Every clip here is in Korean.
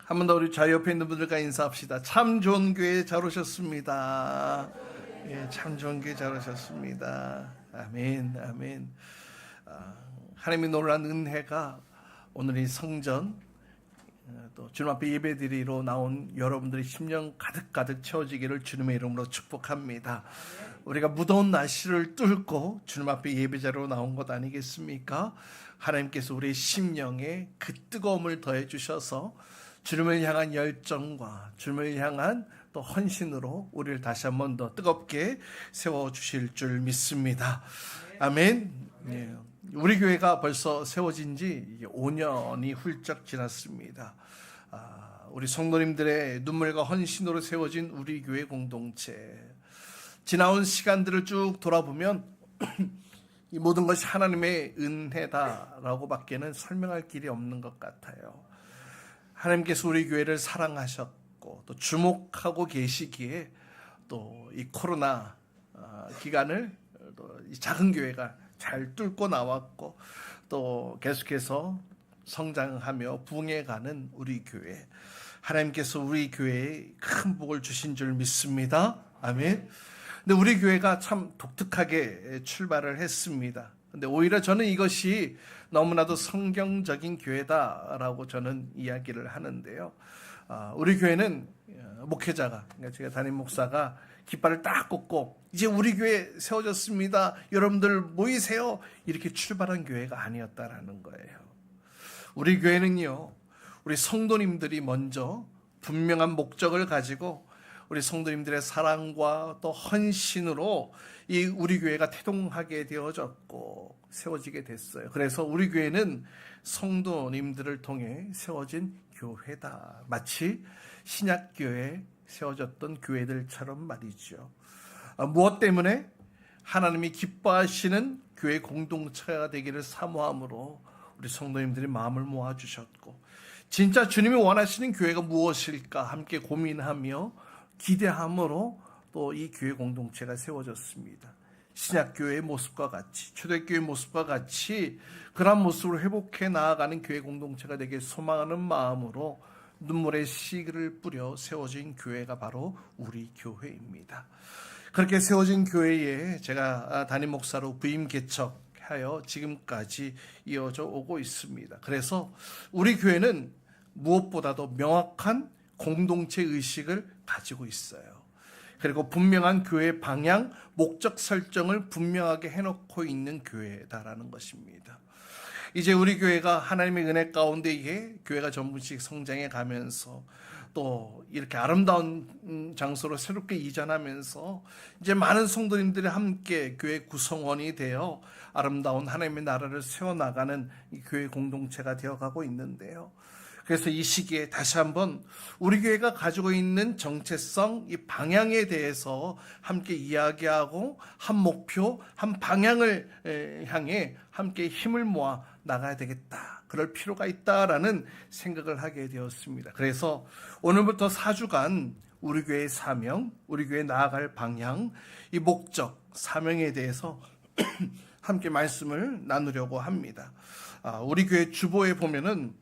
한 번 더 우리 좌 옆에 있는 분들과 인사합시다. 참 좋은 교회 잘 오셨습니다. 예, 참 좋은 교회 잘 오셨습니다. 아멘, 아멘. 하나님의 놀라운 은혜가 오늘 이 성전 또 주님 앞에 예배드리러 나온 여러분들의 심령 가득가득 채워지기를 주님의 이름으로 축복합니다. 우리가 무더운 날씨를 뚫고 주님 앞에 예배자로 나온 것 아니겠습니까? 하나님께서 우리의 심령에 그 뜨거움을 더해 주셔서 주님을 향한 열정과 주님을 향한 또 헌신으로 우리를 다시 한번 더 뜨겁게 세워주실 줄 믿습니다. 아멘. 예. 우리 교회가 벌써 세워진 지 5년이 훌쩍 지났습니다. 우리 성도님들의 눈물과 헌신으로 세워진 우리 교회 공동체. 지나온 시간들을 쭉 돌아보면 이 모든 것이 하나님의 은혜다라고 밖에는 설명할 길이 없는 것 같아요. 하나님께서 우리 교회를 사랑하셨고 또 주목하고 계시기에 또 이 코로나 기간을 또 이 작은 교회가 잘 뚫고 나왔고 또 계속해서 성장하며 부흥해가는 우리 교회. 하나님께서 우리 교회에 큰 복을 주신 줄 믿습니다. 아멘. 근데 우리 교회가 참 독특하게 출발을 했습니다. 근데 오히려 저는 이것이 너무나도 성경적인 교회다라고 저는 이야기를 하는데요. 우리 교회는 목회자가, 그러니까 제가 담임 목사가 깃발을 딱 꽂고 이제 우리 교회 세워졌습니다. 여러분들 모이세요. 이렇게 출발한 교회가 아니었다라는 거예요. 우리 교회는요, 우리 성도님들이 먼저 분명한 목적을 가지고 우리 성도님들의 사랑과 또 헌신으로 이 우리 교회가 태동하게 되어졌고 세워지게 됐어요. 그래서 우리 교회는 성도님들을 통해 세워진 교회다. 마치 신약교회에 세워졌던 교회들처럼 말이죠. 무엇 때문에? 하나님이 기뻐하시는 교회 공동체가 되기를 사모함으로 우리 성도님들이 마음을 모아주셨고 진짜 주님이 원하시는 교회가 무엇일까 함께 고민하며 기대함으로 또 이 교회 공동체가 세워졌습니다. 신약교회의 모습과 같이 초대교회의 모습과 같이 그런 모습으로 회복해 나아가는 교회 공동체가 되길 소망하는 마음으로 눈물의 씨를 뿌려 세워진 교회가 바로 우리 교회입니다. 그렇게 세워진 교회에 제가 담임 목사로 부임 개척하여 지금까지 이어져 오고 있습니다. 그래서 우리 교회는 무엇보다도 명확한 공동체 의식을 가지고 있어요. 그리고 분명한 교회 방향, 목적 설정을 분명하게 해놓고 있는 교회다라는 것입니다. 이제 우리 교회가 하나님의 은혜 가운데에 교회가 전분씩 성장해 가면서 또 이렇게 아름다운 장소로 새롭게 이전하면서 이제 많은 성도님들이 함께 교회 구성원이 되어 아름다운 하나님의 나라를 세워나가는 이 교회 공동체가 되어가고 있는데요. 그래서 이 시기에 다시 한번 우리 교회가 가지고 있는 정체성, 이 방향에 대해서 함께 이야기하고 한 목표, 한 방향을 향해 함께 힘을 모아 나가야 되겠다. 그럴 필요가 있다라는 생각을 하게 되었습니다. 그래서 오늘부터 4주간 우리 교회의 사명, 우리 교회 나아갈 방향, 이 목적, 사명에 대해서 함께 말씀을 나누려고 합니다. 우리 교회 주보에 보면은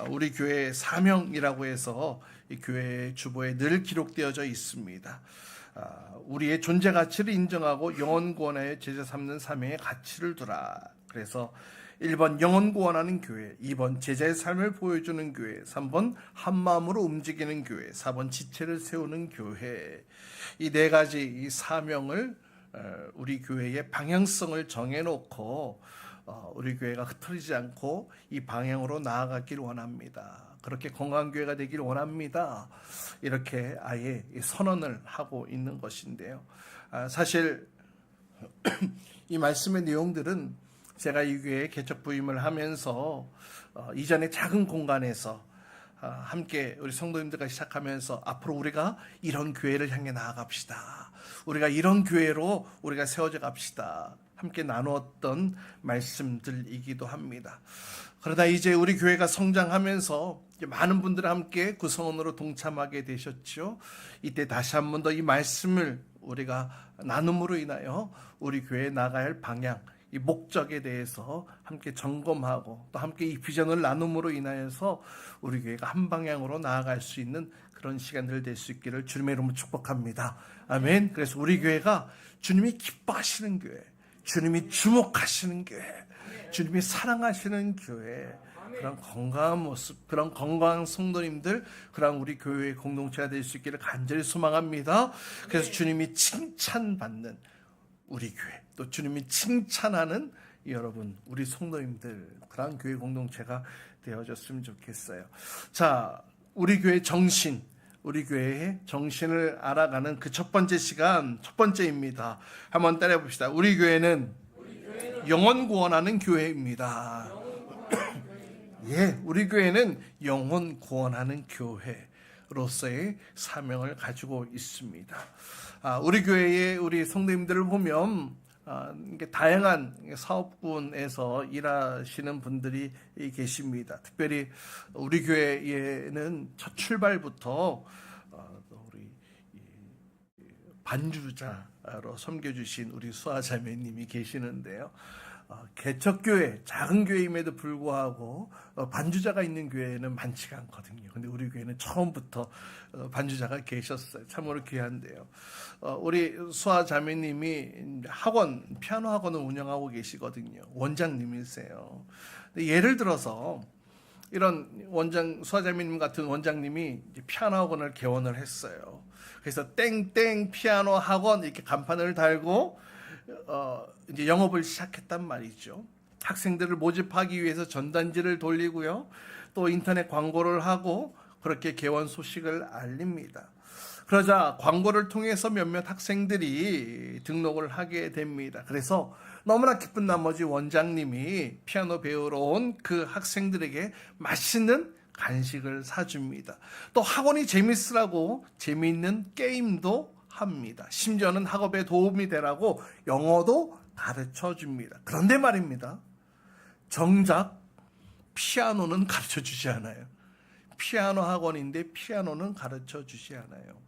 우리 교회의 사명이라고 해서 이 교회 주보에 늘 기록되어져 있습니다. 우리의 존재 가치를 인정하고 영혼 구원하여 제자 삼는 사명의 가치를 두라. 그래서 1번 영혼 구원하는 교회, 2번 제자의 삶을 보여주는 교회, 3번 한마음으로 움직이는 교회, 4번 지체를 세우는 교회. 이 네 가지 이 사명을 우리 교회의 방향성을 정해놓고 우리 교회가 흐트러지지 않고 이 방향으로 나아가길 원합니다. 그렇게 건강한 교회가 되길 원합니다. 이렇게 아예 선언을 하고 있는 것인데요. 사실 이 말씀의 내용들은 제가 이 교회에 개척 부임을 하면서 이전에 작은 공간에서 함께 우리 성도님들과 시작하면서 앞으로 우리가 이런 교회를 향해 나아갑시다. 우리가 이런 교회로 우리가 세워져 갑시다. 함께 나누었던 말씀들이기도 합니다. 그러다 이제 우리 교회가 성장하면서 많은 분들 함께 구성원으로 동참하게 되셨죠. 이때 다시 한 번 더 이 말씀을 우리가 나눔으로 인하여 우리 교회에 나가야 할 방향, 이 목적에 대해서 함께 점검하고 또 함께 이 비전을 나눔으로 인하여서 우리 교회가 한 방향으로 나아갈 수 있는 그런 시간들 될 수 있기를 주님의 이름으로 축복합니다. 아멘. 그래서 우리 교회가 주님이 기뻐하시는 교회, 주님이 주목하시는 교회, 주님이 사랑하시는 교회, 그런 건강한 모습, 그런 건강한 성도님들, 그런 우리 교회의 공동체가 될 수 있기를 간절히 소망합니다. 그래서 주님이 칭찬받는 우리 교회, 또 주님이 칭찬하는 여러분, 우리 성도님들, 그런 교회 공동체가 되어졌으면 좋겠어요. 자, 우리 교회 정신, 우리 교회의 정신을 알아가는 그 첫 번째 시간, 첫 번째입니다. 한번 따라해 봅시다. 우리 교회는 영혼 구원하는 교회입니다. 예, 우리 교회는 영혼 구원하는 교회로서의 사명을 가지고 있습니다. 우리 교회의 우리 성도님들을 보면 다양한 사업군에서 일하시는 분들이 계십니다. 특별히 우리 교회에는 첫 출발부터 우리 반주자로 섬겨주신 우리 수아자매님이 계시는데요. 개척교회, 작은 교회임에도 불구하고 반주자가 있는 교회는 많지가 않거든요. 근데 우리 교회는 처음부터 반주자가 계셨어요. 참으로 귀한데요. 우리 수아 자매님이 피아노 학원을 운영하고 계시거든요. 원장님이세요. 예를 들어서 이런 수아 자매님 같은 원장님이 피아노 학원을 개원을 했어요. 그래서 땡땡 피아노 학원 이렇게 간판을 달고 이제 영업을 시작했단 말이죠. 학생들을 모집하기 위해서 전단지를 돌리고요. 또 인터넷 광고를 하고 그렇게 개원 소식을 알립니다. 그러자 광고를 통해서 몇몇 학생들이 등록을 하게 됩니다. 그래서 너무나 기쁜 나머지 원장님이 피아노 배우러 온 그 학생들에게 맛있는 간식을 사줍니다. 또 학원이 재밌으라고 재미있는 게임도 합니다. 심지어는 학업에 도움이 되라고 영어도 가르쳐 줍니다. 그런데 말입니다. 정작 피아노는 가르쳐 주지 않아요. 피아노 학원인데 피아노는 가르쳐 주지 않아요.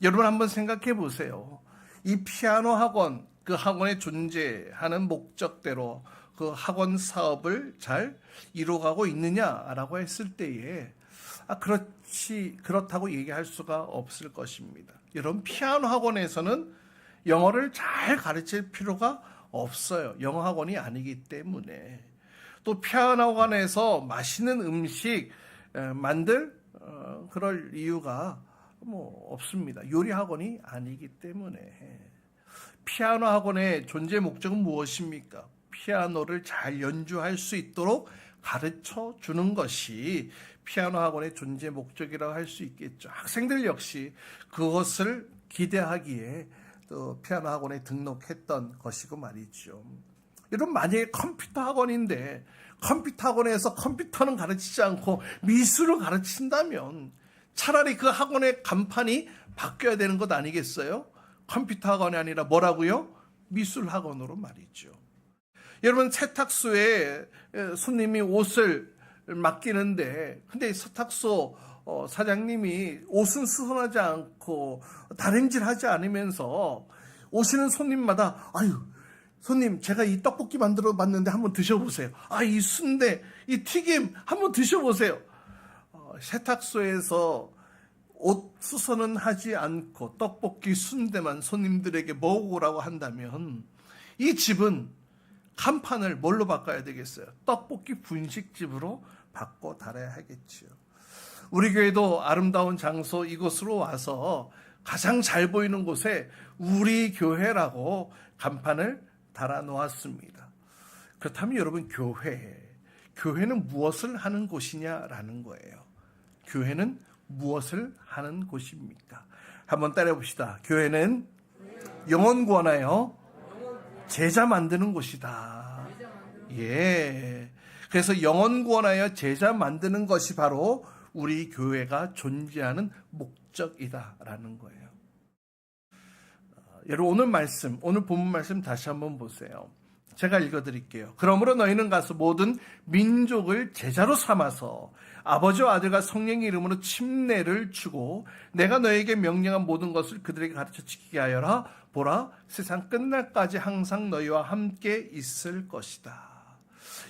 여러분 한번 생각해 보세요. 이 피아노 학원, 그 학원에 존재하는 목적대로 그 학원 사업을 잘 이루어가고 있느냐라고 했을 때에 그렇다고 얘기할 수가 없을 것입니다. 여러분, 피아노 학원에서는 영어를 잘 가르칠 필요가 없어요. 영어 학원이 아니기 때문에. 또 피아노 학원에서 맛있는 음식 그럴 이유가 없습니다. 요리 학원이 아니기 때문에. 피아노 학원의 존재 목적은 무엇입니까? 피아노를 잘 연주할 수 있도록 가르쳐 주는 것이 피아노 학원의 존재 목적이라고 할 수 있겠죠. 학생들 역시 그것을 기대하기에 또 피아노 학원에 등록했던 것이고 말이죠. 여러분, 만약에 컴퓨터 학원인데 컴퓨터 학원에서 컴퓨터는 가르치지 않고 미술을 가르친다면 차라리 그 학원의 간판이 바뀌어야 되는 것 아니겠어요? 컴퓨터 학원이 아니라 뭐라고요? 미술 학원으로 말이죠. 여러분, 세탁소에 손님이 옷을 맡기는데 근데 세탁소 사장님이 옷은 수선하지 않고 다림질하지 않으면서 오시는 손님마다 손님, 제가 이 떡볶이 만들어 봤는데 한번 드셔보세요. 이 순대, 이 튀김 한번 드셔보세요. 세탁소에서 옷 수선은 하지 않고 떡볶이, 순대만 손님들에게 먹으라고 한다면 이 집은 간판을 뭘로 바꿔야 되겠어요? 떡볶이 분식집으로 바꿔 달아야 하겠지요. 우리 교회도 아름다운 장소 이곳으로 와서 가장 잘 보이는 곳에 우리 교회라고 간판을 달아 놓았습니다. 그렇다면 여러분, 교회는 무엇을 하는 곳이냐라는 거예요. 교회는 무엇을 하는 곳입니까? 한번 따라해 봅시다. 교회는 영혼 구원하여 제자 만드는 곳이다. 예. 그래서 영혼 구원하여 제자 만드는 것이 바로 우리 교회가 존재하는 목적이다라는 거예요. 여러분, 오늘 본문 말씀 다시 한번 보세요. 제가 읽어드릴게요. 그러므로 너희는 가서 모든 민족을 제자로 삼아서 아버지와 아들과 성령의 이름으로 침례를 주고 내가 너에게 명령한 모든 것을 그들에게 가르쳐 지키게 하여라. 보라, 세상 끝날까지 항상 너희와 함께 있을 것이다.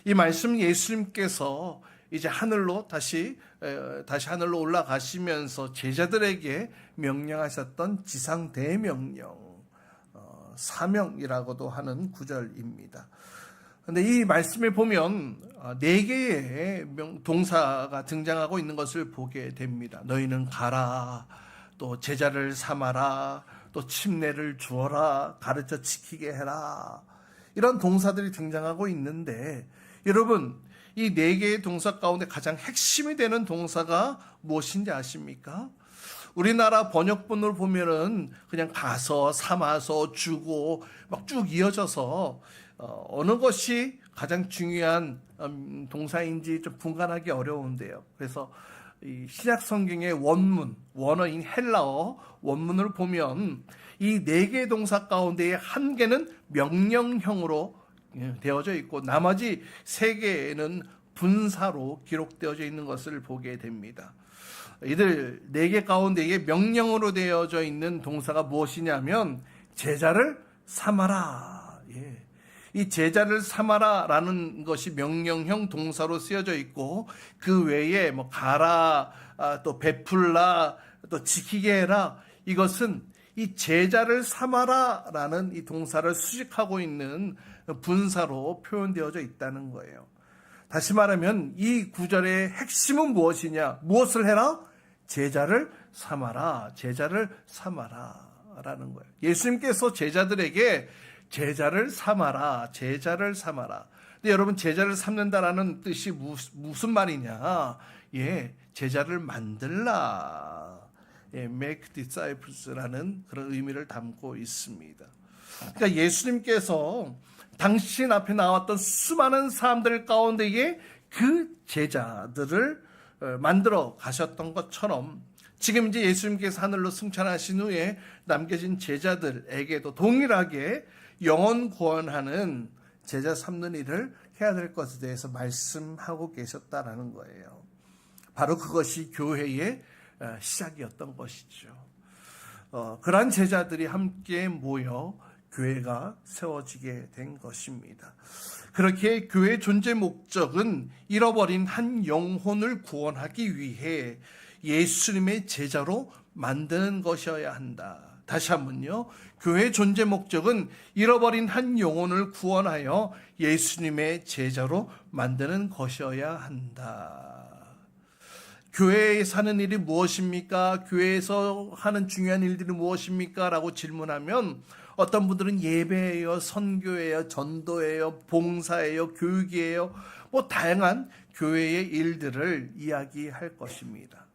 이 말씀 예수님께서 이제 하늘로 다시 하늘로 올라가시면서 제자들에게 명령하셨던 지상 대명령, 사명이라고도 하는 구절입니다. 근데 이 말씀에 보면 4개의 동사가 등장하고 있는 것을 보게 됩니다. 너희는 가라, 또 제자를 삼아라, 또 침례를 주어라, 가르쳐 지키게 해라. 이런 동사들이 등장하고 있는데 여러분, 이 4개의 동사 가운데 가장 핵심이 되는 동사가 무엇인지 아십니까? 우리나라 번역본을 보면은 그냥 가서, 삼아서, 주고 막 쭉 이어져서 어느 것이 가장 중요한 동사인지 좀 분간하기 어려운데요. 그래서 이 신약 성경의 원어인 헬라어 원문을 보면 이 4개의 동사 가운데의 1개는 명령형으로 되어져 있고 나머지 3개는 분사로 기록되어져 있는 것을 보게 됩니다. 이들 4개 가운데에 명령으로 되어져 있는 동사가 무엇이냐면 제자를 삼아라. 이 제자를 삼아라라는 것이 명령형 동사로 쓰여져 있고 그 외에 뭐 가라, 또 베풀라, 또 지키게 해라, 이것은 이 제자를 삼아라라는 이 동사를 수식하고 있는 분사로 표현되어져 있다는 거예요. 다시 말하면 이 구절의 핵심은 무엇이냐? 무엇을 해라? 제자를 삼아라. 제자를 삼아라 라는 거예요. 예수님께서 제자들에게 제자를 삼아라. 제자를 삼아라. 근데 여러분, 제자를 삼는다라는 뜻이 무슨 말이냐? 제자를 만들라. make disciples라는 그런 의미를 담고 있습니다. 그러니까 예수님께서 당신 앞에 나왔던 수많은 사람들 가운데에 그 제자들을 만들어 가셨던 것처럼 지금 이제 예수님께서 하늘로 승천하신 후에 남겨진 제자들에게도 동일하게 영혼 구원하는 제자 삼는 일을 해야 될 것에 대해서 말씀하고 계셨다라는 거예요. 바로 그것이 교회의 시작이었던 것이죠. 그러한 제자들이 함께 모여 교회가 세워지게 된 것입니다. 그렇게 교회의 존재 목적은 잃어버린 한 영혼을 구원하기 위해 예수님의 제자로 만드는 것이어야 한다. 다시 한번요. 교회의 존재 목적은 잃어버린 한 영혼을 구원하여 예수님의 제자로 만드는 것이어야 한다. 교회에 사는 일이 무엇입니까? 교회에서 하는 중요한 일들이 무엇입니까? 라고 질문하면 어떤 분들은 예배예요, 선교예요, 전도예요, 봉사예요, 교육이에요, 뭐 다양한 교회의 일들을 이야기할 것입니다.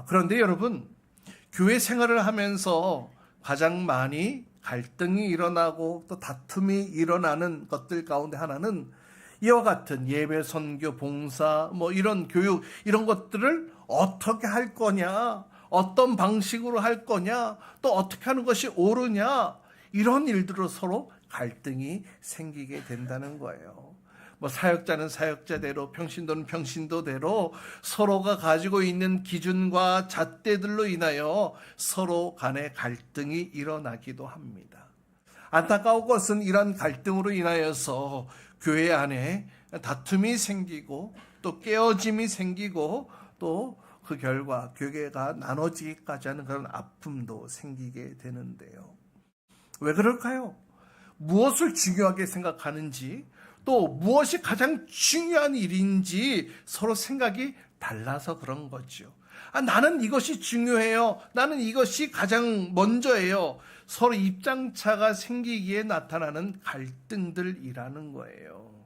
그런데 여러분, 교회 생활을 하면서 가장 많이 갈등이 일어나고 또 다툼이 일어나는 것들 가운데 하나는 이와 같은 예배, 선교, 봉사, 뭐 이런 교육, 이런 것들을 어떻게 할 거냐, 어떤 방식으로 할 거냐, 또 어떻게 하는 것이 옳으냐, 이런 일들로 서로 갈등이 생기게 된다는 거예요. 뭐 사역자는 사역자대로, 평신도는 평신도대로 서로가 가지고 있는 기준과 잣대들로 인하여 서로 간의 갈등이 일어나기도 합니다. 안타까운 것은 이런 갈등으로 인하여서 교회 안에 다툼이 생기고 또 깨어짐이 생기고 또 그 결과 교회가 나눠지기까지 하는 그런 아픔도 생기게 되는데요. 왜 그럴까요? 무엇을 중요하게 생각하는지 또 무엇이 가장 중요한 일인지 서로 생각이 달라서 그런 거죠. 나는 이것이 중요해요. 나는 이것이 가장 먼저예요. 서로 입장차가 생기기에 나타나는 갈등들이라는 거예요.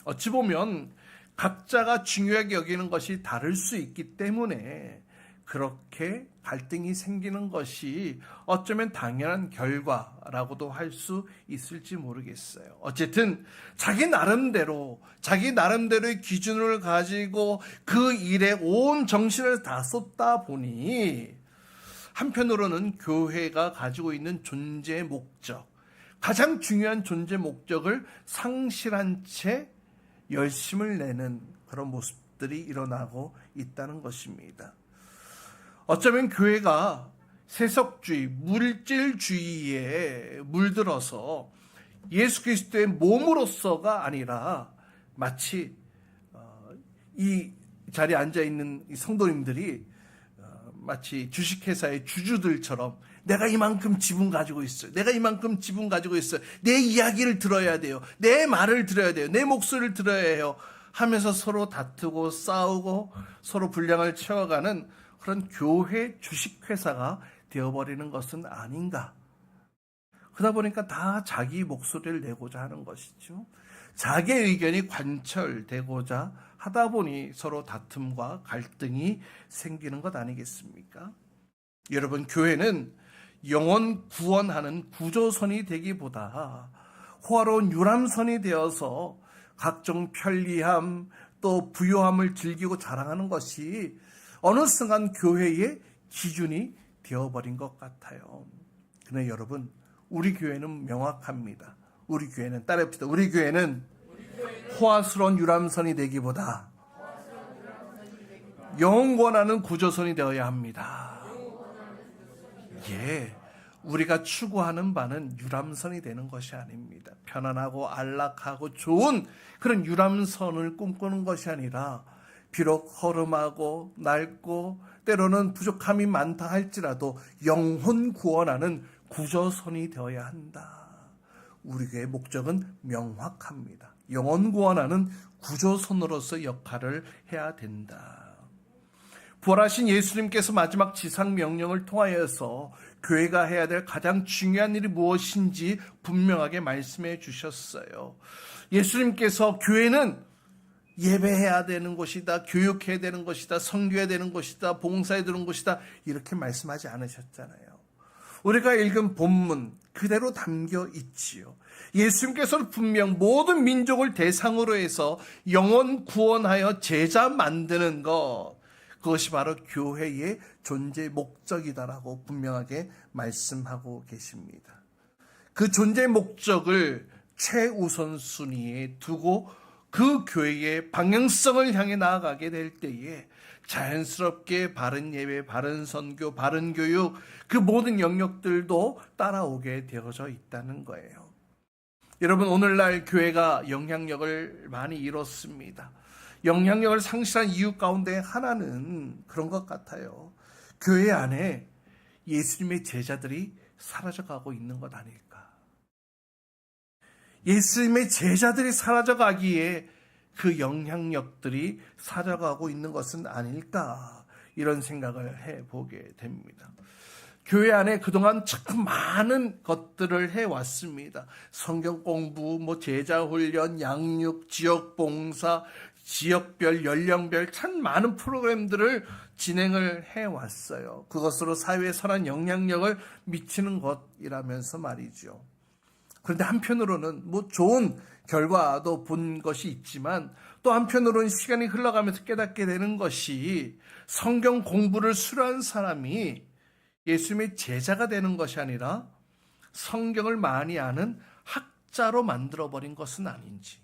어찌 보면 각자가 중요하게 여기는 것이 다를 수 있기 때문에 그렇게 갈등이 생기는 것이 어쩌면 당연한 결과라고도 할 수 있을지 모르겠어요. 어쨌든 자기 나름대로의 기준을 가지고 그 일에 온 정신을 다 쏟다 보니 한편으로는 교회가 가지고 있는 존재 목적, 가장 중요한 존재 목적을 상실한 채 열심을 내는 그런 모습들이 일어나고 있다는 것입니다. 어쩌면 교회가 세속주의, 물질주의에 물들어서 예수 그리스도의 몸으로서가 아니라 마치 이 자리에 앉아있는 이 성도님들이 마치 주식회사의 주주들처럼 내가 이만큼 지분 가지고 있어요. 내가 이만큼 지분 가지고 있어요. 내 이야기를 들어야 돼요. 내 말을 들어야 돼요. 내 목소리를 들어야 해요. 하면서 서로 다투고 싸우고 서로 분량을 채워가는 그런 교회 주식회사가 되어버리는 것은 아닌가. 그러다 보니까 다 자기 목소리를 내고자 하는 것이죠. 자기의 의견이 관철되고자 하다 보니 서로 다툼과 갈등이 생기는 것 아니겠습니까? 여러분, 교회는 영혼 구원하는 구조선이 되기보다 호화로운 유람선이 되어서 각종 편리함 또 부요함을 즐기고 자랑하는 것이 어느 순간 교회의 기준이 되어버린 것 같아요. 그런데 여러분, 우리 교회는 명확합니다. 우리 교회는 따라합시다. 우리 교회는 호화스러운 유람선이 되기보다 영혼 구원하는 구조선이 되어야 합니다. 예, 우리가 추구하는 바는 유람선이 되는 것이 아닙니다. 편안하고 안락하고 좋은 그런 유람선을 꿈꾸는 것이 아니라 비록 허름하고 낡고 때로는 부족함이 많다 할지라도 영혼 구원하는 구조선이 되어야 한다. 우리 교회의 목적은 명확합니다. 영혼 구원하는 구조선으로서 역할을 해야 된다. 부활하신 예수님께서 마지막 지상 명령을 통하여서 교회가 해야 될 가장 중요한 일이 무엇인지 분명하게 말씀해 주셨어요. 예수님께서 교회는 예배해야 되는 곳이다, 교육해야 되는 것이다, 선교해야 되는 곳이다, 봉사해야 되는 곳이다, 이렇게 말씀하지 않으셨잖아요. 우리가 읽은 본문 그대로 담겨 있지요. 예수님께서는 분명 모든 민족을 대상으로 해서 영혼 구원하여 제자 만드는 것, 그것이 바로 교회의 존재 목적이다라고 분명하게 말씀하고 계십니다. 그 존재 목적을 최우선순위에 두고 그 교회의 방향성을 향해 나아가게 될 때에 자연스럽게 바른 예배, 바른 선교, 바른 교육, 그 모든 영역들도 따라오게 되어져 있다는 거예요. 여러분, 오늘날 교회가 영향력을 많이 잃었습니다. 영향력을 상실한 이유 가운데 하나는 그런 것 같아요. 교회 안에 예수님의 제자들이 사라져가고 있는 것 아닐까. 예수님의 제자들이 사라져가기에 그 영향력들이 사라져가고 있는 것은 아닐까, 이런 생각을 해보게 됩니다. 교회 안에 그동안 참 많은 것들을 해왔습니다. 성경 공부, 제자훈련, 양육, 지역봉사, 지역별, 연령별 참 많은 프로그램들을 진행을 해왔어요. 그것으로 사회에 선한 영향력을 미치는 것이라면서 말이죠. 그런데 한편으로는 좋은 결과도 본 것이 있지만 또 한편으로는 시간이 흘러가면서 깨닫게 되는 것이 성경 공부를 수료한 사람이 예수님의 제자가 되는 것이 아니라 성경을 많이 아는 학자로 만들어버린 것은 아닌지.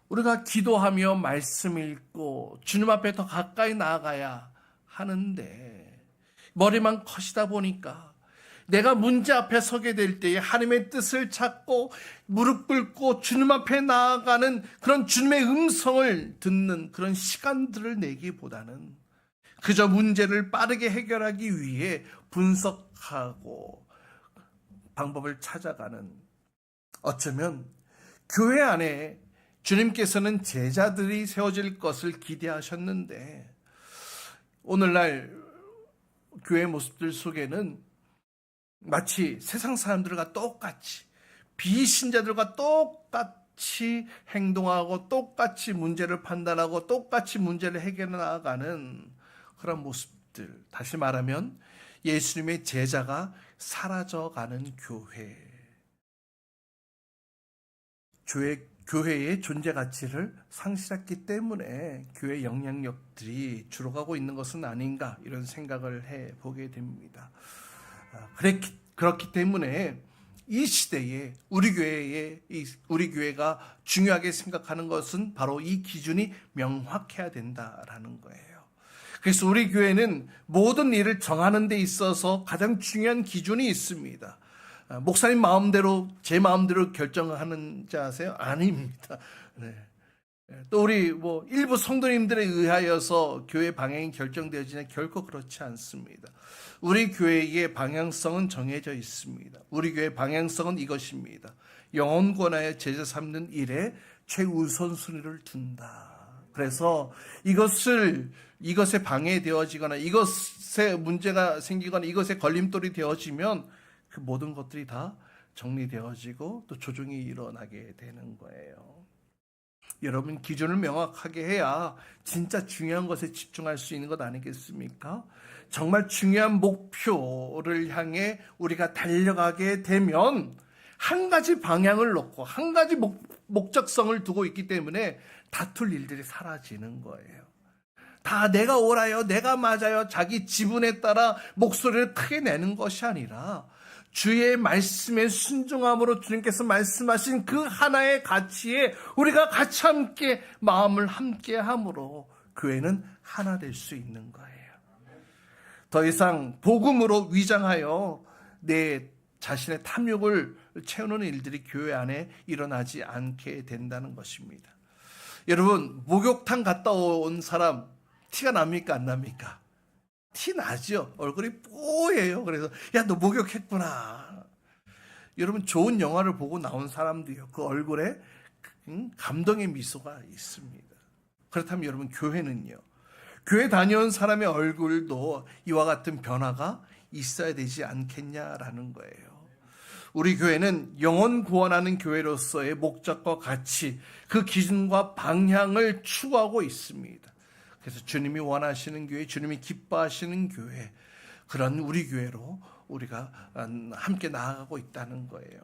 우리가 기도하며 말씀 읽고 주님 앞에 더 가까이 나아가야 하는데 머리만 커시다 보니까 내가 문제 앞에 서게 될 때에 하나님의 뜻을 찾고 무릎 꿇고 주님 앞에 나아가는 그런 주님의 음성을 듣는 그런 시간들을 내기보다는 그저 문제를 빠르게 해결하기 위해 분석하고 방법을 찾아가는, 어쩌면 교회 안에 주님께서는 제자들이 세워질 것을 기대하셨는데 오늘날 교회 모습들 속에는 마치 세상 사람들과 똑같이, 비신자들과 똑같이 행동하고 똑같이 문제를 판단하고 똑같이 문제를 해결해 나가는 그런 모습들, 다시 말하면 예수님의 제자가 사라져가는 교회의 존재 가치를 상실했기 때문에 교회 영향력들이 줄어가고 있는 것은 아닌가, 이런 생각을 해보게 됩니다. 그렇기 때문에 이 시대에 우리 교회가 중요하게 생각하는 것은 바로 이 기준이 명확해야 된다라는 거예요. 그래서 우리 교회는 모든 일을 정하는 데 있어서 가장 중요한 기준이 있습니다. 목사님 마음대로 제 마음대로 결정하는 자 아세요? 아닙니다. 네. 또 우리 일부 성도님들에 의하여서 교회 방향이 결정되어지냐? 결코 그렇지 않습니다. 우리 교회의 방향성은 정해져 있습니다. 우리 교회의 방향성은 이것입니다. 영혼 구원하여 제자 삼는 일에 최우선순위를 둔다. 그래서 이것에 방해되어지거나 이것에 문제가 생기거나 이것에 걸림돌이 되어지면 그 모든 것들이 다 정리되어지고 또 조정이 일어나게 되는 거예요. 여러분, 기준을 명확하게 해야 진짜 중요한 것에 집중할 수 있는 것 아니겠습니까? 정말 중요한 목표를 향해 우리가 달려가게 되면 한 가지 방향을 놓고 한 가지 목적성을 두고 있기 때문에 다툴 일들이 사라지는 거예요. 다 내가 옳아요, 내가 맞아요, 자기 지분에 따라 목소리를 크게 내는 것이 아니라 주의 말씀에 순종함으로 주님께서 말씀하신 그 하나의 가치에 우리가 같이 함께 마음을 함께 함으로 교회는 하나 될 수 있는 거예요. 더 이상 복음으로 위장하여 내 자신의 탐욕을 채우는 일들이 교회 안에 일어나지 않게 된다는 것입니다. 여러분, 목욕탕 갔다 온 사람 티가 납니까 안 납니까? 티 나죠. 얼굴이 뽀예요. 그래서 야, 너 목욕했구나. 여러분, 좋은 영화를 보고 나온 사람도요, 그 얼굴에 감동의 미소가 있습니다. 그렇다면 여러분, 교회는요, 교회 다녀온 사람의 얼굴도 이와 같은 변화가 있어야 되지 않겠냐라는 거예요. 우리 교회는 영혼 구원하는 교회로서의 목적과 가치, 그 기준과 방향을 추구하고 있습니다. 그래서 주님이 원하시는 교회, 주님이 기뻐하시는 교회, 그런 우리 교회로 우리가 함께 나아가고 있다는 거예요.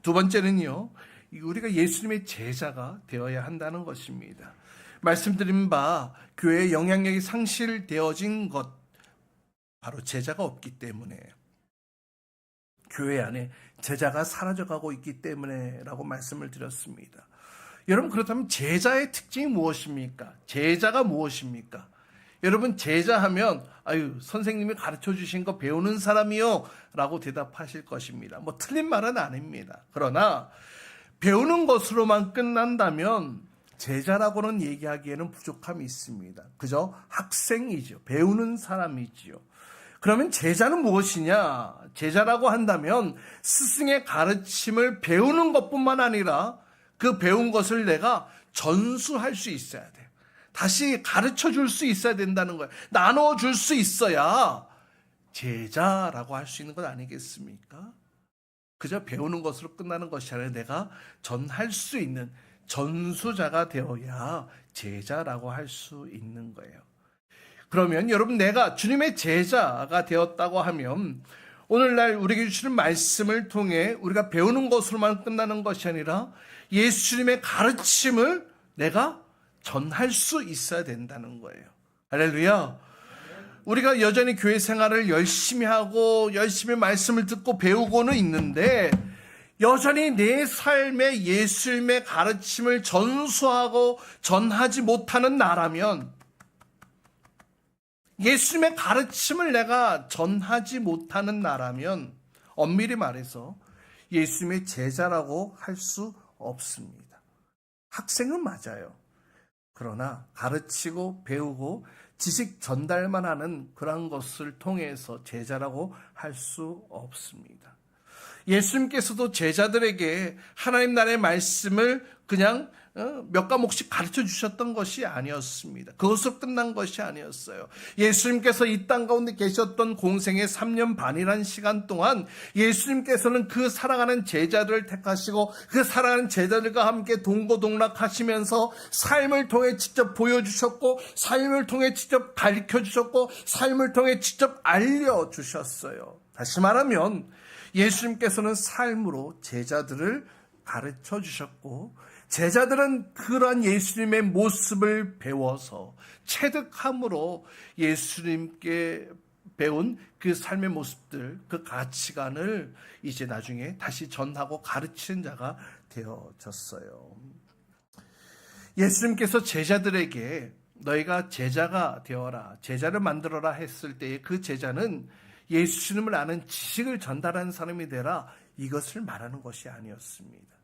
두 번째는요, 우리가 예수님의 제자가 되어야 한다는 것입니다. 말씀드린 바 교회의 영향력이 상실되어진 것, 바로 제자가 없기 때문에, 교회 안에 제자가 사라져가고 있기 때문에라고 말씀을 드렸습니다. 여러분, 그렇다면 제자의 특징이 무엇입니까? 제자가 무엇입니까? 여러분, 제자하면 선생님이 가르쳐 주신 거 배우는 사람이요 라고 대답하실 것입니다. 틀린 말은 아닙니다. 그러나 배우는 것으로만 끝난다면 제자라고는 얘기하기에는 부족함이 있습니다. 그저 학생이죠. 배우는 사람이지요. 그러면 제자는 무엇이냐? 제자라고 한다면 스승의 가르침을 배우는 것뿐만 아니라 그 배운 것을 내가 전수할 수 있어야 돼. 다시 가르쳐 줄 수 있어야 된다는 거예요. 나눠 줄 수 있어야 제자라고 할 수 있는 것 아니겠습니까? 그저 배우는 것으로 끝나는 것이 아니라 내가 전할 수 있는 전수자가 되어야 제자라고 할 수 있는 거예요. 그러면 여러분, 내가 주님의 제자가 되었다고 하면 오늘날 우리에게 주시는 말씀을 통해 우리가 배우는 것으로만 끝나는 것이 아니라 예수님의 가르침을 내가 전할 수 있어야 된다는 거예요. 할렐루야. 우리가 여전히 교회 생활을 열심히 하고 열심히 말씀을 듣고 배우고는 있는데 여전히 내 삶에 예수님의 가르침을 전수하고 전하지 못하는 나라면, 예수님의 가르침을 내가 전하지 못하는 나라면 엄밀히 말해서 예수님의 제자라고 할 수 없습니다. 학생은 맞아요. 그러나 가르치고 배우고 지식 전달만 하는 그런 것을 통해서 제자라고 할 수 없습니다. 예수님께서도 제자들에게 하나님 나라의 말씀을 그냥 몇 과목씩 가르쳐 주셨던 것이 아니었습니다. 그것으로 끝난 것이 아니었어요. 예수님께서 이 땅 가운데 계셨던 공생의 3년 반이라는 시간 동안 예수님께서는 그 사랑하는 제자들을 택하시고 그 사랑하는 제자들과 함께 동고동락하시면서 삶을 통해 직접 보여주셨고, 삶을 통해 직접 가르쳐주셨고, 삶을 통해 직접 알려주셨어요. 다시 말하면 예수님께서는 삶으로 제자들을 가르쳐 주셨고, 제자들은 그러한 예수님의 모습을 배워서 체득함으로 예수님께 배운 그 삶의 모습들, 그 가치관을 이제 나중에 다시 전하고 가르치는 자가 되어졌어요. 예수님께서 제자들에게 너희가 제자가 되어라, 제자를 만들어라 했을 때에 그 제자는 예수님을 아는 지식을 전달하는 사람이 되라, 이것을 말하는 것이 아니었습니다.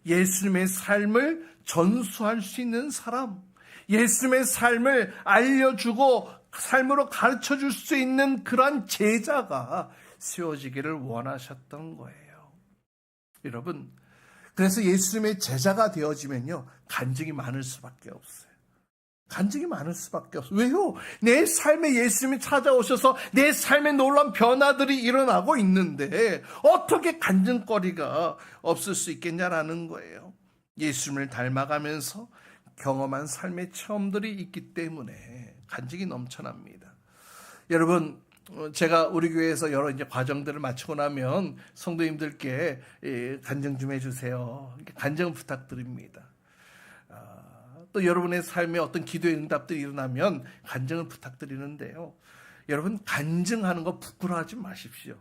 예수님의 삶을 전수할 수 있는 사람, 예수님의 삶을 알려주고 삶으로 가르쳐줄 수 있는 그런 제자가 세워지기를 원하셨던 거예요. 여러분, 그래서 예수님의 제자가 되어지면요, 간증이 많을 수밖에 없어요. 간증이 많을 수밖에 없어요. 왜요? 내 삶에 예수님이 찾아오셔서 내 삶에 놀라운 변화들이 일어나고 있는데 어떻게 간증거리가 없을 수 있겠냐라는 거예요. 예수님을 닮아가면서 경험한 삶의 체험들이 있기 때문에 간증이 넘쳐납니다. 여러분, 제가 우리 교회에서 여러 이제 과정들을 마치고 나면 성도님들께 간증 좀 해주세요. 간증 부탁드립니다. 또 여러분의 삶에 어떤 기도의 응답들이 일어나면 간증을 부탁드리는데요. 여러분, 간증하는 거 부끄러워하지 마십시오.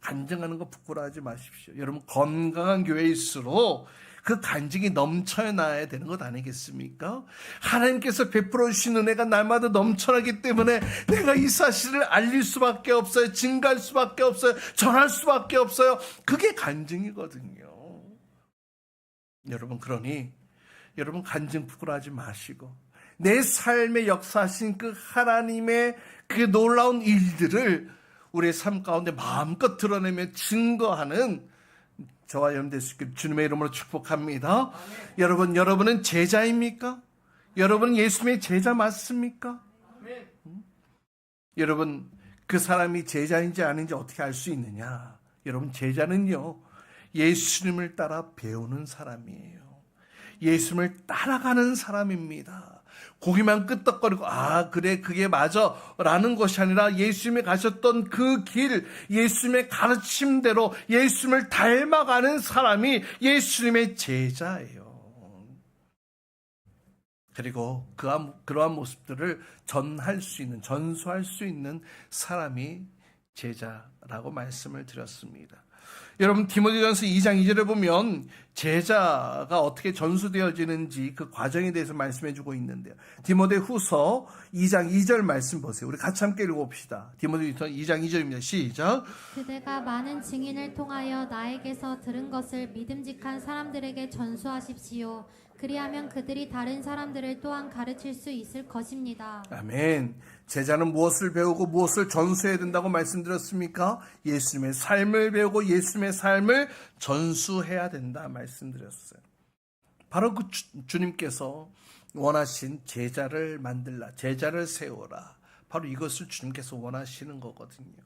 간증하는 거 부끄러워하지 마십시오. 여러분, 건강한 교회일수록 그 간증이 넘쳐나야 되는 것 아니겠습니까? 하나님께서 베풀어 주신 은혜가 날마다 넘쳐나기 때문에 내가 이 사실을 알릴 수밖에 없어요. 증가할 수밖에 없어요. 전할 수밖에 없어요. 그게 간증이거든요. 여러분, 그러니 여러분, 간증 부끄러워하지 마시고 내 삶에 역사하신 그 하나님의 그 놀라운 일들을 우리의 삶 가운데 마음껏 드러내며 증거하는 저와 여러분 될 수 있기를 주님의 이름으로 축복합니다. 아멘. 여러분은 제자입니까? 여러분은 예수님의 제자 맞습니까? 여러분, 그 사람이 제자인지 아닌지 어떻게 알 수 있느냐? 여러분, 제자는요, 예수님을 따라 배우는 사람이에요. 예수님을 따라가는 사람입니다. 고기만 끄떡거리고 그래 그게 맞아 라는 것이 아니라 예수님이 가셨던 그 길, 예수님의 가르침대로 예수님을 닮아가는 사람이 예수님의 제자예요. 그리고 그러한 모습들을 전할 수 있는, 전수할 수 있는 사람이 제자라고 말씀을 드렸습니다. 여러분, 디모데전서 2장 2절에 보면 제자가 어떻게 전수되어지는지 그 과정에 대해서 말씀해주고 있는데요. 디모데후서 2장 2절 말씀 보세요. 우리 같이 함께 읽어봅시다. 디모데후서 2장 2절입니다. 시작. 그대가 많은 증인을 통하여 나에게서 들은 것을 믿음직한 사람들에게 전수하십시오. 그리하면 그들이 다른 사람들을 또한 가르칠 수 있을 것입니다. 아멘. 제자는 무엇을 배우고 무엇을 전수해야 된다고 말씀드렸습니까? 예수님의 삶을 배우고 예수님의 삶을 전수해야 된다 말씀드렸어요. 바로 그 주님께서 원하신 제자를 만들라, 제자를 세워라. 바로 이것을 주님께서 원하시는 거거든요.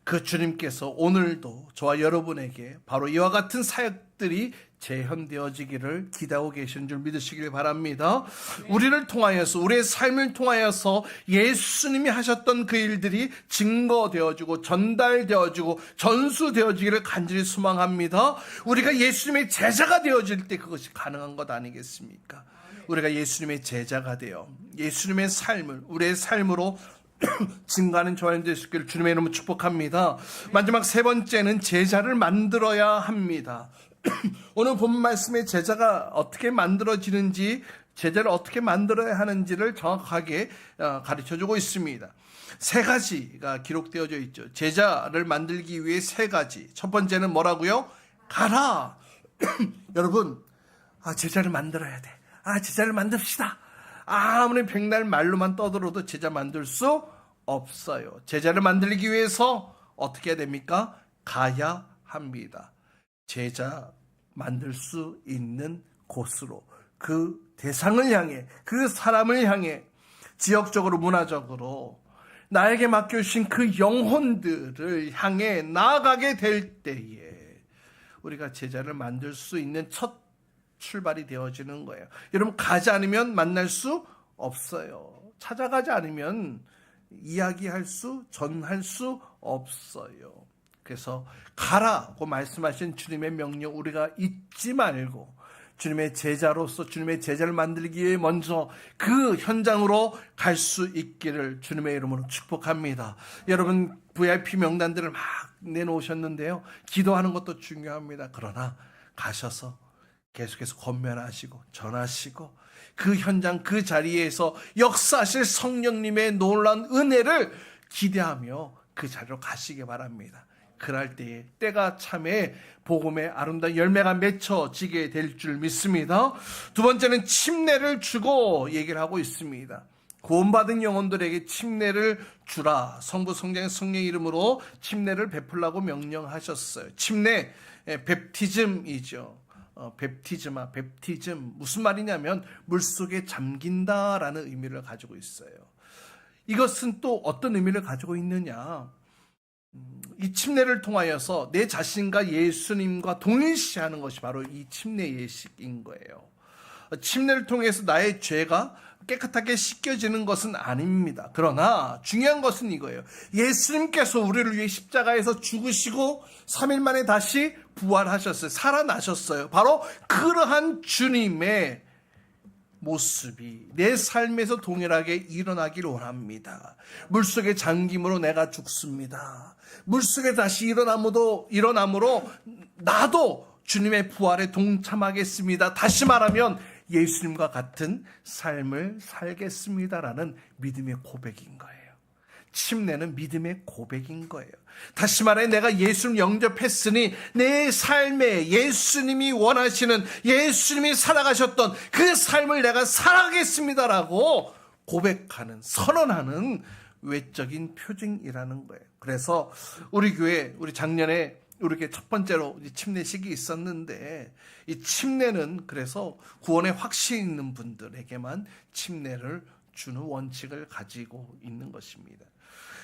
그 주님께서 오늘도 저와 여러분에게 바로 이와 같은 사역들이 재현되어지기를 기대하고 계시는 줄 믿으시길 바랍니다. 우리를 통하여서, 우리의 삶을 통하여서 예수님이 하셨던 그 일들이 증거되어지고 전달되어지고 전수되어지기를 간절히 소망합니다. 우리가 예수님의 제자가 되어질 때 그것이 가능한 것 아니겠습니까? 우리가 예수님의 제자가 되어 예수님의 삶을 우리의 삶으로 증가하는 저와 될 수 있기를 주님의 이름으로 축복합니다. 마지막 세 번째는 제자를 만들어야 합니다. 오늘 본 말씀의 제자가 어떻게 만들어지는지, 제자를 어떻게 만들어야 하는지를 정확하게 가르쳐주고 있습니다. 세 가지가 기록되어져 있죠. 제자를 만들기 위해 세 가지. 첫 번째는 뭐라고요? 가라. 여러분, 제자를 만들어야 돼. 제자를 만듭시다. 아무리 백날 말로만 떠들어도 제자 만들 수 없어요. 제자를 만들기 위해서 어떻게 해야 됩니까? 가야 합니다. 제자 만들 수 있는 곳으로, 그 대상을 향해, 그 사람을 향해, 지역적으로 문화적으로 나에게 맡겨주신 그 영혼들을 향해 나아가게 될 때에 우리가 제자를 만들 수 있는 첫 출발이 되어지는 거예요. 여러분, 가지 않으면 만날 수 없어요. 찾아가지 않으면 이야기할 수, 전할 수 없어요. 그래서 가라고 말씀하신 주님의 명령 우리가 잊지 말고 주님의 제자로서 주님의 제자를 만들기 위해 먼저 그 현장으로 갈 수 있기를 주님의 이름으로 축복합니다. 여러분 VIP 명단들을 막 내놓으셨는데요. 기도하는 것도 중요합니다. 그러나 가셔서 계속해서 권면하시고 전하시고 그 현장 그 자리에서 역사하실 성령님의 놀라운 은혜를 기대하며 그 자리로 가시기 바랍니다. 그럴 때에 때가 참에 복음의 아름다운 열매가 맺혀지게 될 줄 믿습니다. 두 번째는 침례를 주고 얘기를 하고 있습니다. 구원받은 영혼들에게 침례를 주라. 성부 성자의 성령 이름으로 침례를 베풀라고 명령하셨어요. 침례, 뵙티즘이죠. 뵙티즘 무슨 말이냐면 물속에 잠긴다라는 의미를 가지고 있어요. 이것은 또 어떤 의미를 가지고 있느냐? 이 침례를 통하여서 내 자신과 예수님과 동일시하는 것이 바로 이 침례 예식인 거예요. 침례를 통해서 나의 죄가 깨끗하게 씻겨지는 것은 아닙니다. 그러나 중요한 것은 이거예요. 예수님께서 우리를 위해 십자가에서 죽으시고 3일 만에 다시 부활하셨어요. 살아나셨어요. 바로 그러한 주님의 모습이 내 삶에서 동일하게 일어나길 원합니다. 물속에 잠김으로 내가 죽습니다. 물속에 다시 일어남으로 나도 주님의 부활에 동참하겠습니다. 다시 말하면 예수님과 같은 삶을 살겠습니다라는 믿음의 고백인 거예요. 침례는 믿음의 고백인 거예요. 다시 말해 내가 예수를 영접했으니 내 삶에 예수님이 원하시는 예수님이 살아가셨던 그 삶을 내가 살아가겠습니다라고 고백하는 선언하는 외적인 표징이라는 거예요. 그래서 우리 교회 우리 작년에 이렇게 첫 번째로 침례식이 있었는데 이 침례는 그래서 구원의 확신이 있는 분들에게만 침례를 주는 원칙을 가지고 있는 것입니다.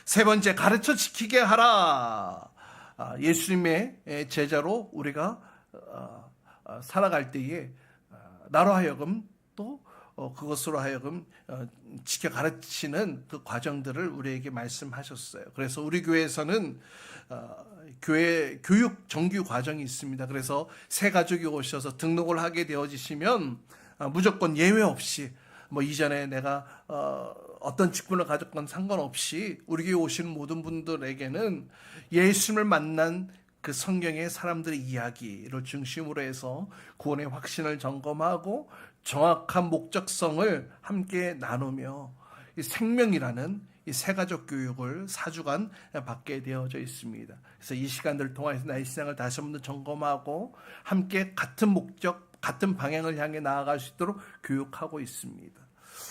세 번째, 가르쳐 지키게 하라. 예수님의 제자로 우리가 살아갈 때에 나로 하여금 또 그것으로 하여금 지켜 가르치는 그 과정들을 우리에게 말씀하셨어요. 그래서 우리 교회에서는 교회 교육 정규 과정이 있습니다. 그래서 새 가족이 오셔서 등록을 하게 되어지시면 무조건 예외 없이 이전에 내가 어떤 직분을 가졌건 상관없이 우리 교회 오시는 모든 분들에게는 예수님을 만난 그 성경의 사람들의 이야기를 중심으로 해서 구원의 확신을 점검하고 정확한 목적성을 함께 나누며 이 생명이라는 이 새가족 교육을 4주간 받게 되어져 있습니다. 그래서 이 시간들을 통해서 나의 신앙을 다시 한번 점검하고 함께 같은 목적, 같은 방향을 향해 나아갈 수 있도록 교육하고 있습니다.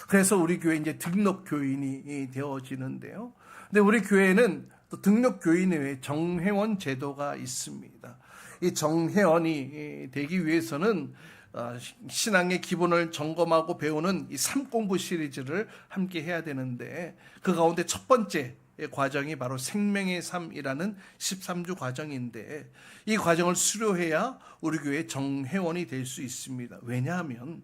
그래서 우리 교회 이제 등록 교인이 되어지는데요. 근데 우리 교회는 또 등록 교인 외에 정회원 제도가 있습니다. 이 정회원이 되기 위해서는 신앙의 기본을 점검하고 배우는 이 삶공부 시리즈를 함께 해야 되는데 그 가운데 첫 번째 과정이 바로 생명의 삶이라는 13주 과정인데 이 과정을 수료해야 우리 교회 정회원이 될 수 있습니다. 왜냐하면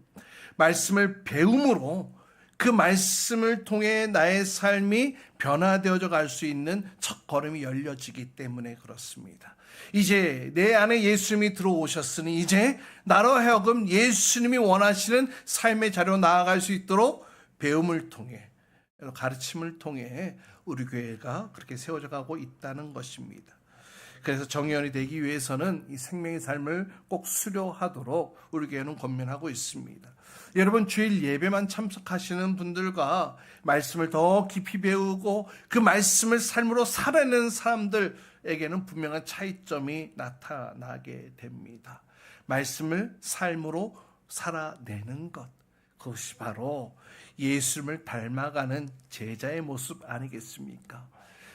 말씀을 배움으로 그 말씀을 통해 나의 삶이 변화되어져 갈 수 있는 첫 걸음이 열려지기 때문에 그렇습니다. 이제 내 안에 예수님이 들어오셨으니 이제 나로 하여금 예수님이 원하시는 삶의 자리로 나아갈 수 있도록 배움을 통해 가르침을 통해 우리 교회가 그렇게 세워져 가고 있다는 것입니다. 그래서 정의원이 되기 위해서는 이 생명의 삶을 꼭 수료하도록 우리 교회는 권면하고 있습니다. 여러분 주일 예배만 참석하시는 분들과 말씀을 더 깊이 배우고 그 말씀을 삶으로 살아내는 사람들에게는 분명한 차이점이 나타나게 됩니다. 말씀을 삶으로 살아내는 것, 그것이 바로 예수님을 닮아가는 제자의 모습 아니겠습니까?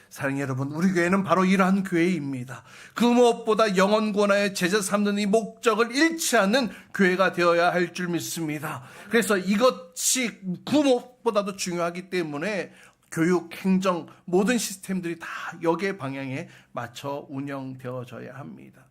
사랑하는 여러분, 우리 교회는 바로 이러한 교회입니다. 그 무엇보다 영혼 구원하여 제자 삼는 이 목적을 잃지 않는 교회가 되어야 할 줄 믿습니다. 그래서 이것이 그 무엇보다도 중요하기 때문에 교육, 행정, 모든 시스템들이 다 여기에 방향에 맞춰 운영되어져야 합니다.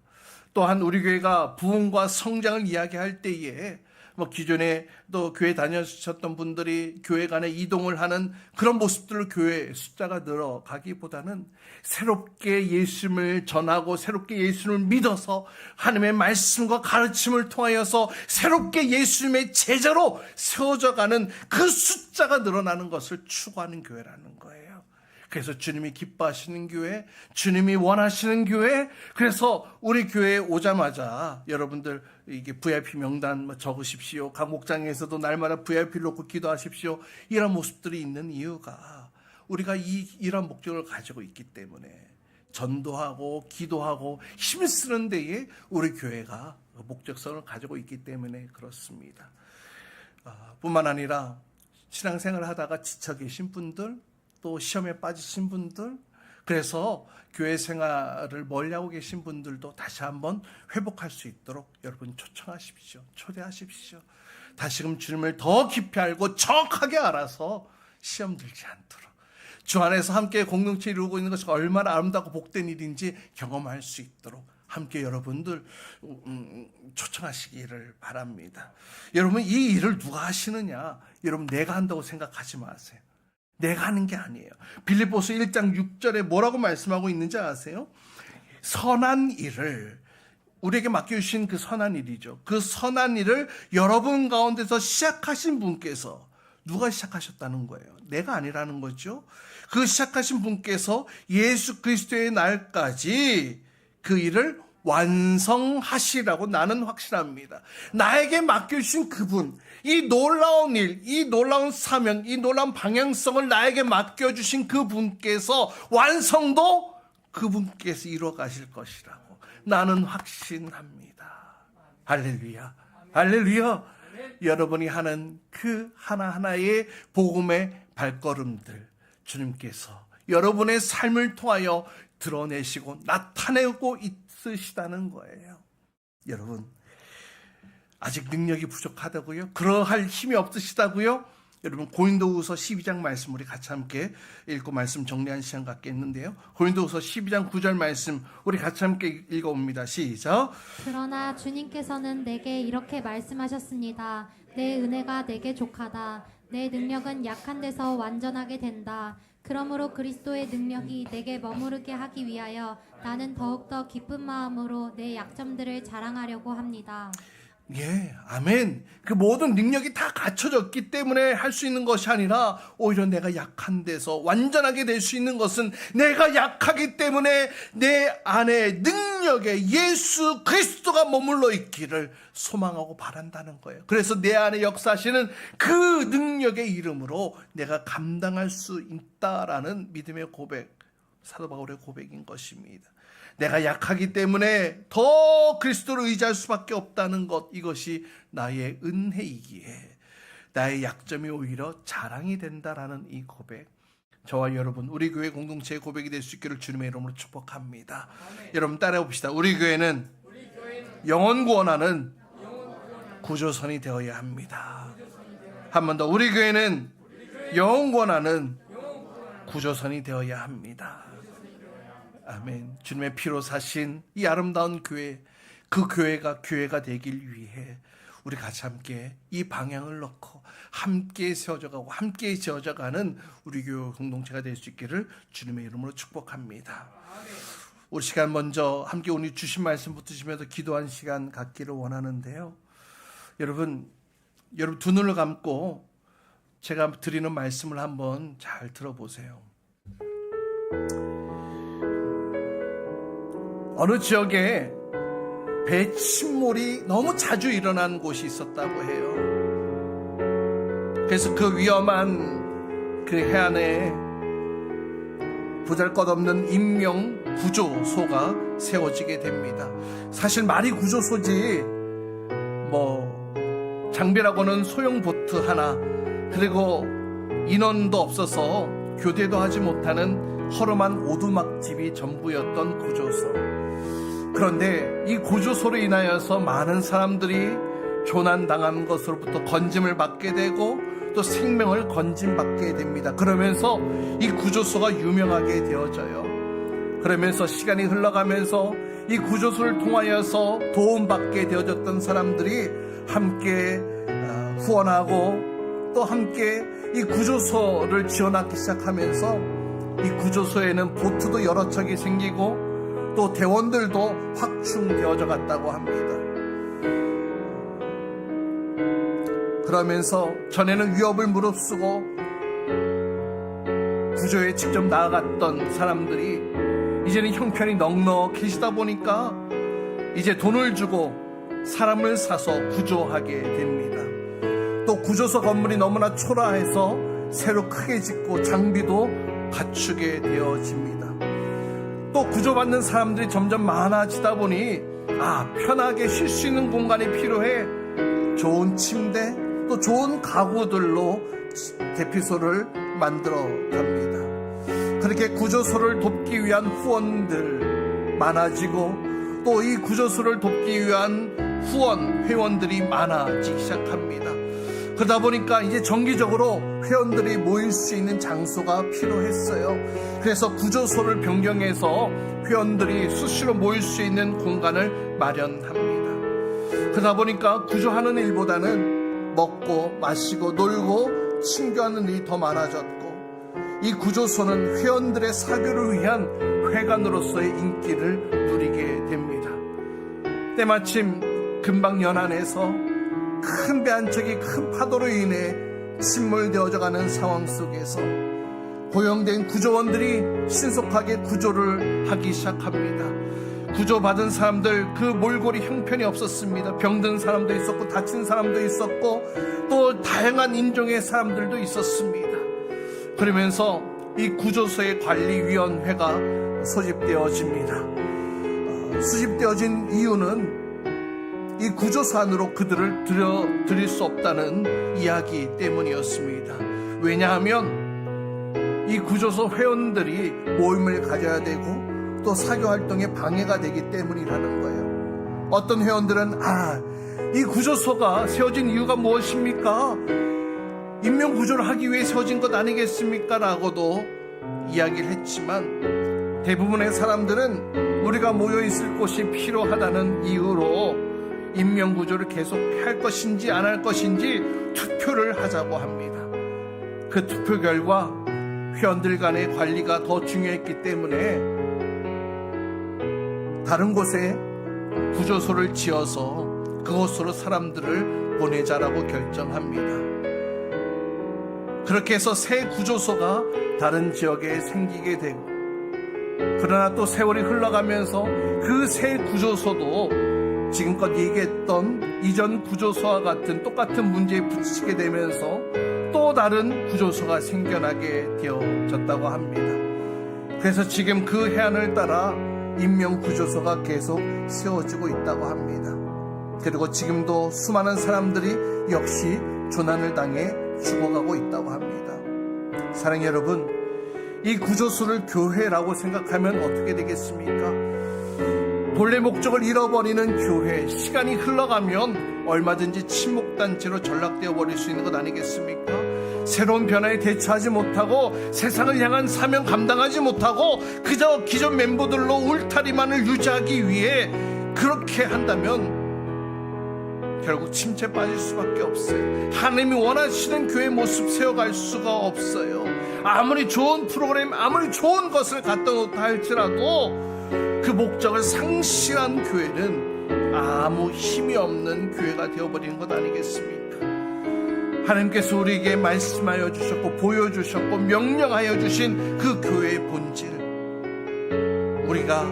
또한 우리 교회가 부흥과 성장을 이야기할 때에 뭐 기존에 또 교회 다니셨던 분들이 교회 간에 이동을 하는 그런 모습들로 교회 숫자가 늘어가기보다는 새롭게 예수님을 전하고 새롭게 예수님을 믿어서 하나님의 말씀과 가르침을 통하여서 새롭게 예수님의 제자로 세워져가는 그 숫자가 늘어나는 것을 추구하는 교회라는 거예요. 그래서 주님이 기뻐하시는 교회, 주님이 원하시는 교회, 그래서 우리 교회에 오자마자 여러분들 이게 VIP 명단 적으십시오. 각 목장에서도 날마다 VIP를 놓고 기도하십시오. 이런 모습들이 있는 이유가 우리가 이런 목적을 가지고 있기 때문에 전도하고 기도하고 힘쓰는 데에 우리 교회가 목적성을 가지고 있기 때문에 그렇습니다. 뿐만 아니라 신앙생활을 하다가 지쳐 계신 분들, 또 시험에 빠지신 분들, 그래서 교회 생활을 멀리하고 계신 분들도 다시 한번 회복할 수 있도록 여러분 초청하십시오. 초대하십시오. 다시금 주님을 더 깊이 알고 정확하게 알아서 시험 들지 않도록 주 안에서 함께 공동체 이루고 있는 것이 얼마나 아름답고 복된 일인지 경험할 수 있도록 함께 여러분들 초청하시기를 바랍니다. 여러분, 이 일을 누가 하시느냐? 여러분, 내가 한다고 생각하지 마세요. 내가 하는 게 아니에요. 빌립보서 1장 6절에 뭐라고 말씀하고 있는지 아세요? 선한 일을 우리에게 맡겨주신 그 선한 일이죠. 그 선한 일을 여러분 가운데서 시작하신 분께서 누가 시작하셨다는 거예요? 내가 아니라는 거죠. 그 시작하신 분께서 예수 그리스도의 날까지 그 일을 완성하시라고 나는 확신합니다. 나에게 맡겨주신 그분, 이 놀라운 일, 이 놀라운 사명, 이 놀라운 방향성을 나에게 맡겨주신 그분께서 완성도 그분께서 이루어 가실 것이라고 나는 확신합니다. 할렐루야, 할렐루야. 여러분이 하는 그 하나하나의 복음의 발걸음들 주님께서 여러분의 삶을 통하여 드러내시고 나타내고 있으시다는 거예요. 여러분, 아직 능력이 부족하다고요? 그러할 힘이 없으시다고요? 여러분, 고린도후서 12장 말씀 우리 같이 함께 읽고 말씀 정리한 시간 갖겠는데요. 고린도후서 12장 9절 말씀 우리 같이 함께 읽어봅니다. 시작. 그러나 주님께서는 내게 이렇게 말씀하셨습니다. 내 은혜가 내게 족하다. 내 능력은 약한 데서 완전하게 된다. 그러므로 그리스도의 능력이 내게 머무르게 하기 위하여 나는 더욱더 기쁜 마음으로 내 약점들을 자랑하려고 합니다. 예, 아멘. 그 모든 능력이 다 갖춰졌기 때문에 할 수 있는 것이 아니라 오히려 내가 약한 데서 완전하게 될 수 있는 것은 내가 약하기 때문에 내 안에 능력에 예수 그리스도가 머물러 있기를 소망하고 바란다는 거예요. 그래서 내 안에 역사하시는 그 능력의 이름으로 내가 감당할 수 있다라는 믿음의 고백, 사도 바울의 고백인 것입니다. 내가 약하기 때문에 더 그리스도를 의지할 수밖에 없다는 것, 이것이 나의 은혜이기에 나의 약점이 오히려 자랑이 된다라는 이 고백, 저와 여러분 우리 교회 공동체의 고백이 될 수 있기를 주님의 이름으로 축복합니다. 여러분 따라해 봅시다. 우리 교회는 영혼 구원하는 구조선이 되어야 합니다. 한 번 더, 우리 교회는 영혼 구원하는 구조선이 되어야 합니다. 아멘. 주님의 피로 사신 이 아름다운 교회, 그 교회가 되길 위해 우리 같이 함께 이 방향을 넣고 함께 세워져가고 함께 지어져가는 우리 교회 공동체가 될 수 있기를 주님의 이름으로 축복합니다. 우리 시간 먼저 함께 오늘 주신 말씀 붙으시면서 기도한 시간 갖기를 원하는데요. 여러분 두 눈을 감고 제가 드리는 말씀을 한번 잘 들어보세요. 어느 지역에 배 침몰이 너무 자주 일어난 곳이 있었다고 해요. 그래서 그 위험한 그 해안에 보잘것없는 인명 구조소가 세워지게 됩니다. 사실 말이 구조소지 장비라고는 소형 보트 하나, 그리고 인원도 없어서 교대도 하지 못하는 허름한 오두막집이 전부였던 구조소. 그런데 이 구조소로 인하여서 많은 사람들이 조난당한 것으로부터 건짐을 받게 되고 또 생명을 건짐받게 됩니다. 그러면서 이 구조소가 유명하게 되어져요. 그러면서 시간이 흘러가면서 이 구조소를 통하여서 도움받게 되어졌던 사람들이 함께 후원하고 또 함께 이 구조소를 지어놨기 시작하면서 이 구조소에는 보트도 여러 척이 생기고 또 대원들도 확충되어져 갔다고 합니다. 그러면서 전에는 위협을 무릅쓰고 구조에 직접 나아갔던 사람들이 이제는 형편이 넉넉해지다 보니까 이제 돈을 주고 사람을 사서 구조하게 됩니다. 또 구조소 건물이 너무나 초라해서 새로 크게 짓고 장비도 갖추게 되어집니다. 또 구조받는 사람들이 점점 많아지다 보니 편하게 쉴 수 있는 공간이 필요해 좋은 침대 또 좋은 가구들로 대피소를 만들어 갑니다. 그렇게 구조소를 돕기 위한 후원들 많아지고 또 이 구조소를 돕기 위한 회원들이 많아지기 시작합니다. 그러다 보니까 이제 정기적으로 회원들이 모일 수 있는 장소가 필요했어요. 그래서 구조소를 변경해서 회원들이 수시로 모일 수 있는 공간을 마련합니다. 그러다 보니까 구조하는 일보다는 먹고 마시고 놀고 친교하는 일이 더 많아졌고 이 구조소는 회원들의 사교를 위한 회관으로서의 인기를 누리게 됩니다. 때마침 근방 연안에서 큰 배 한 척이 큰 파도로 인해 침몰되어져 가는 상황 속에서 고용된 구조원들이 신속하게 구조를 하기 시작합니다. 구조받은 사람들 그 몰골이 형편이 없었습니다. 병든 사람도 있었고 다친 사람도 있었고 또 다양한 인종의 사람들도 있었습니다. 그러면서 이 구조소의 관리위원회가 소집되어집니다. 수집되어진 이유는 이 구조소 안으로 그들을 들일 수 없다는 이야기 때문이었습니다. 왜냐하면 이 구조소 회원들이 모임을 가져야 되고 또 사교활동에 방해가 되기 때문이라는 거예요. 어떤 회원들은 이 구조소가 세워진 이유가 무엇입니까? 인명구조를 하기 위해 세워진 것 아니겠습니까? 라고도 이야기를 했지만 대부분의 사람들은 우리가 모여있을 곳이 필요하다는 이유로 인명구조를 계속 할 것인지 안 할 것인지 투표를 하자고 합니다. 그 투표 결과 회원들 간의 관리가 더 중요했기 때문에 다른 곳에 구조소를 지어서 그곳으로 사람들을 보내자라고 결정합니다. 그렇게 해서 새 구조소가 다른 지역에 생기게 되고 그러나 또 세월이 흘러가면서 그 새 구조소도 지금껏 얘기했던 이전 구조소와 같은 똑같은 문제에 부딪히게 되면서 또 다른 구조소가 생겨나게 되어졌다고 합니다. 그래서 지금 그 해안을 따라 인명구조소가 계속 세워지고 있다고 합니다. 그리고 지금도 수많은 사람들이 역시 조난을 당해 죽어가고 있다고 합니다. 사랑하는 여러분, 이 구조소를 교회라고 생각하면 어떻게 되겠습니까? 본래 목적을 잃어버리는 교회, 시간이 흘러가면 얼마든지 침묵단체로 전락되어 버릴 수 있는 것 아니겠습니까? 새로운 변화에 대처하지 못하고 세상을 향한 사명 감당하지 못하고 그저 기존 멤버들로 울타리만을 유지하기 위해 그렇게 한다면 결국 침체에 빠질 수밖에 없어요. 하나님이 원하시는 교회 모습 세워갈 수가 없어요. 아무리 좋은 프로그램, 아무리 좋은 것을 갖다 놓다 할지라도 그 목적을 상실한 교회는 아무 힘이 없는 교회가 되어버리는 것 아니겠습니까? 하나님께서 우리에게 말씀하여 주셨고 보여주셨고 명령하여 주신 그 교회의 본질, 우리가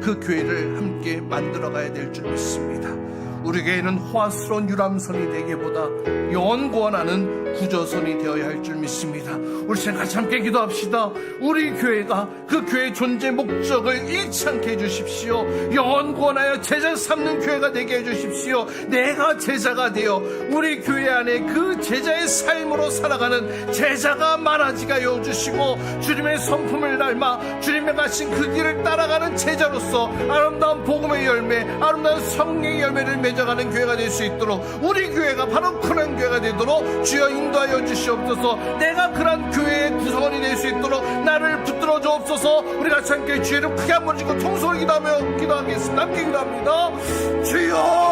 그 교회를 함께 만들어가야 될 줄 믿습니다. 우리 교회는 호화스러운 유람선이 되기보다 영원구원하는 구조선이 되어야 할 줄 믿습니다. 우리 같이 함께 기도합시다. 우리 교회가 그 교회의 존재 목적을 잃지 않게 해주십시오. 영원구원하여 제자 삼는 교회가 되게 해주십시오. 내가 제자가 되어 우리 교회 안에 그 제자의 삶으로 살아가는 제자가 많아지게 하여 주시고 주님의 성품을 닮아 주님의 가신 그 길을 따라가는 제자로서 아름다운 복음의 열매, 아름다운 성령의 열매를 맺어가는 교회가 될 수 있도록 우리 교회가 바로 그런 교회가 되도록 주여 인도하여 주시옵소서. 내가 그런 교회의 구성원이 될 수 있도록 나를 붙들어 주옵소서. 우리 같이 함께 주의 이름 크게 한번 지고 통성을 기도하겠습니다. 함께 기도합니다. 주여